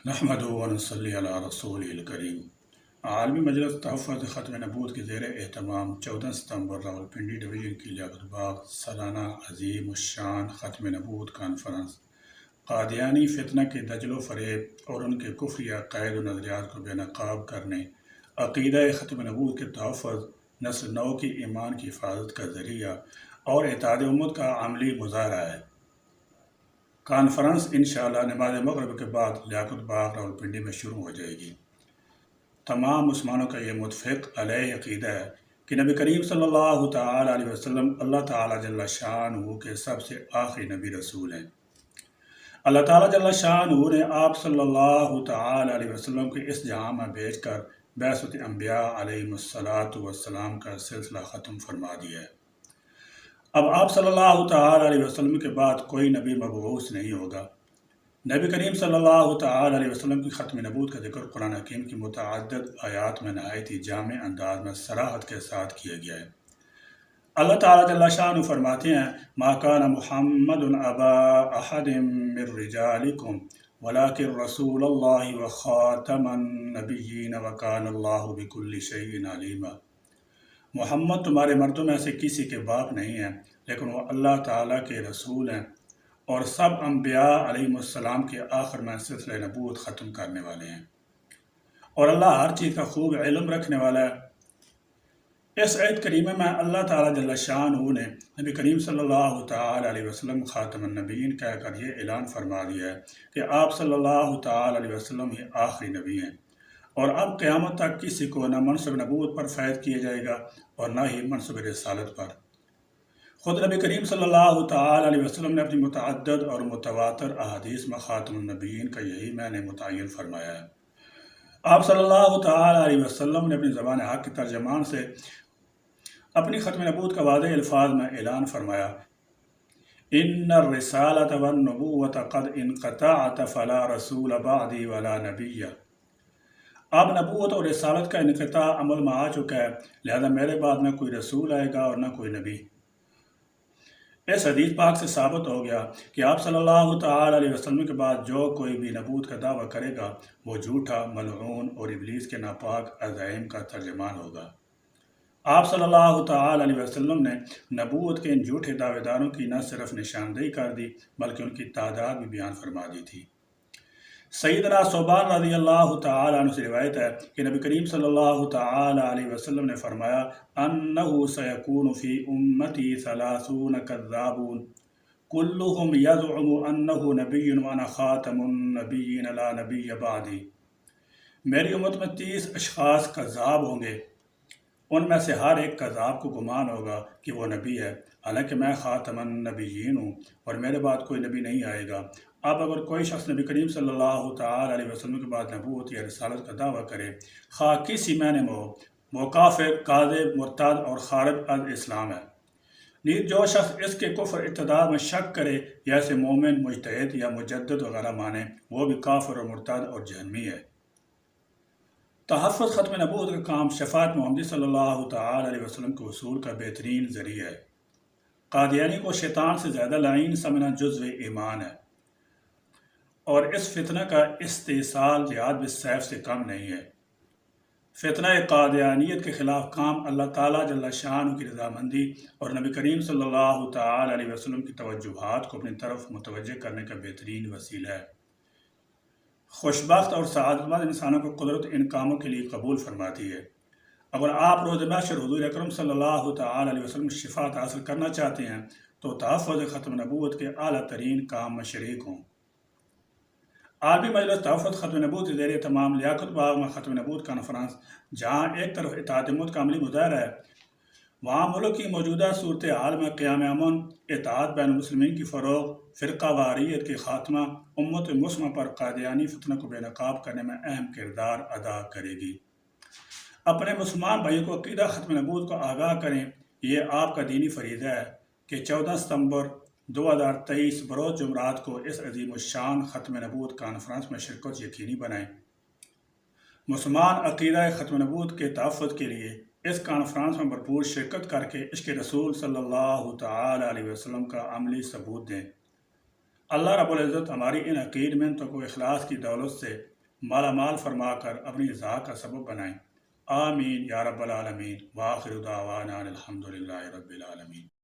نحمد و نصلی علی رسول الکریم۔ عالمی مجلس تحفظ ختم نبوت کے زیر اہتمام 14 ستمبر راولپنڈی ڈویژن کی لیاقت باغ سالانہ عظیم الشان ختم نبوت کانفرنس قادیانی فتنہ کے دجل و فریب اور ان کے کفری عقائد و نظریات کو بے نقاب کرنے، عقیدہ ختم نبوت کے تحفظ، نسل نو کی ایمان کی حفاظت کا ذریعہ اور اتحاد امت کا عملی مظاہرہ ہے۔ کانفرنس انشاءاللہ نماز مغرب کے بعد لیاقت باغ راولپنڈی میں شروع ہو جائے گی۔ تمام مسلمانوں کا یہ متفق علیہ عقیدہ ہے کہ نبی کریم صلی اللہ تعالیٰ علیہ وسلم اللہ تعالیٰ جل شانہ کے سب سے آخری نبی رسول ہیں۔ اللہ تعالیٰ جل شانہ نے آپ صلی اللہ تعالیٰ علیہ وسلم کے اس جہاں میں بھیج کر بعثت انبیاء علیہم السلام کا سلسلہ ختم فرما دیا ہے۔ اب آپ صلی اللہ تعالیٰ علیہ وسلم کے بعد کوئی نبی مبعوث نہیں ہوگا۔ نبی کریم صلی اللہ تعالیٰ علیہ وسلم کی ختم نبوت کا ذکر قرآن حکیم کی متعدد آیات میں نہایت ہی جامع انداز میں صراحت کے ساتھ کیا گیا ہے۔ اللہ تعالیٰ جل شانہ فرماتے ہیں: ما کان محمد ابا احد من رجالکم ولکن رسول اللہ وخاتم النبیین وکان اللہ بکل شیء علیما۔ محمد تمہارے مردوں میں سے کسی کے باپ نہیں ہیں، لیکن وہ اللہ تعالیٰ کے رسول ہیں اور سب انبیاء علیہم السلام کے آخر میں سلسلہ نبوت ختم کرنے والے ہیں، اور اللہ ہر چیز کا خوب علم رکھنے والا ہے۔ اس آیت کریمہ میں اللہ تعالیٰ جل شانہ نے نبی کریم صلی اللہ تعالیٰ علیہ وسلم خاتم النبیین کہہ کر یہ اعلان فرما دیا ہے کہ آپ صلی اللہ تعالیٰ علیہ وسلم ہی آخری نبی ہیں، اور اب قیامت تک کسی کو نہ منصب نبوت پر فائد کیا جائے گا اور نہ ہی منصب رسالت پر۔ خود نبی کریم صلی اللہ تعالیٰ علیہ وسلم نے اپنی متعدد اور متواتر احادیث میں خاتم النبیین کا یہی معنی متعین فرمایا ہے۔ آپ صلی اللہ تعالیٰ علیہ وسلم نے اپنی زبان حق کے ترجمان سے اپنی ختم نبوت کا واضح الفاظ میں اعلان فرمایا: ان الرسالۃ والنبوۃ قد انقطعت فلا رسول بعدی ولا نبی۔ اب نبوت اور رسالت کا انقطاع عمل میں آ چکا ہے، لہذا میرے بعد نہ کوئی رسول آئے گا اور نہ کوئی نبی۔ اس حدیث پاک سے ثابت ہو گیا کہ آپ صلی اللہ تعالیٰ علیہ وسلم کے بعد جو کوئی بھی نبوت کا دعویٰ کرے گا وہ جھوٹا، ملعون اور ابلیس کے ناپاک عزائم کا ترجمان ہوگا۔ آپ صلی اللہ تعالیٰ علیہ وسلم نے نبوت کے ان جھوٹے دعوے داروں کی نہ صرف نشاندہی کر دی بلکہ ان کی تعداد بھی بیان فرما دی تھی۔ سیدنا ثوبان رضی اللہ تعالیٰ عنہ سے روایت ہے کہ نبی کریم صلی اللہ تعالیٰ علیہ وسلم نے فرمایا: انہ سیکون فی امتی 30 کذابون کلہم یزعم انہ نبی وانا خاتم النبیین لا نبی بعدی۔ میری امت میں 30 اشخاص کذاب ہوں گے، ان میں سے ہر ایک کذاب کو گمان ہوگا کہ وہ نبی ہے، حالانکہ میں خاتم النبیین ہوں اور میرے بعد کوئی نبی نہیں آئے گا۔ اب اگر کوئی شخص نبی کریم صلی اللہ تعالیٰ علیہ وسلم کے بعد نبوت یا رسالت کا دعویٰ کرے، خواہ کسی معنی میں ہو، وہ کافر، کاذب، مرتد اور خارج از اسلام ہے۔ نیز جو شخص اس کے کفر ارتداد میں شک کرے یا اسے مومن، مجتہد یا مجدد وغیرہ مانے، وہ بھی کافر اور مرتد اور جہنمی ہے۔ تحفظ ختم نبوت کا کام شفاعت محمدی صلی اللہ تعالیٰ علیہ وسلم کے حصول کا بہترین ذریعہ ہے۔ قادیانی کو شیطان سے زیادہ لعین سمجھنا جزو ایمان ہے، اور اس فتنہ کا استحصال جہاد بالسیف سے کم نہیں ہے۔ فتنہ قادیانیت کے خلاف کام اللہ تعالیٰ جل شانہ کی رضامندی اور نبی کریم صلی اللہ تعالیٰ علیہ وسلم کی توجہات کو اپنی طرف متوجہ کرنے کا بہترین وسیلہ ہے۔ خوشبخت اور سعادت مند انسانوں کو قدرت ان کاموں کے لیے قبول فرماتی ہے۔ اگر آپ روز محشر حضور اکرم صلی اللہ تعالیٰ علیہ وسلم شفاعت حاصل کرنا چاہتے ہیں تو تحفظ ختم نبوت کے اعلیٰ ترین کام میں شریک ہوں۔ عالمی مجلس تحفظ ختم نبوت کے زیر تمام لیاقت باغ میں ختم نبوت کانفرنس، جہاں ایک طرف اتحاد امت کا عملی مظاہرہ ہے، وہاں ملک کی موجودہ صورتحال میں قیام امن، اتحاد بین المسلمین کی فروغ، فرقہ واریت کے خاتمہ، امت مسلمہ پر قادیانی فتنہ کو بے نقاب کرنے میں اہم کردار ادا کرے گی۔ اپنے مسلمان بھائیوں کو عقیدہ ختم نبوت کو آگاہ کریں۔ یہ آپ کا دینی فریضہ ہے کہ 14 ستمبر 2023 بروز جمعرات کو اس عظیم الشان ختم نبوت کانفرنس میں شرکت یقینی بنائیں۔ مسلمان عقیدہ ختم نبوت کے تحفظ کے لیے اس کانفرنس میں بھرپور شرکت کر کے عشق رسول صلی اللہ تعالیٰ علیہ وسلم کا عملی ثبوت دیں۔ اللہ رب العزت ہماری ان عقید محنتوں کو اخلاص کی دولت سے مالا مال فرما کر اپنی رضا کا سبب بنائیں۔ آمین یا رب العالمین۔ وآخر دعوانا الحمدللہ رب العالمین۔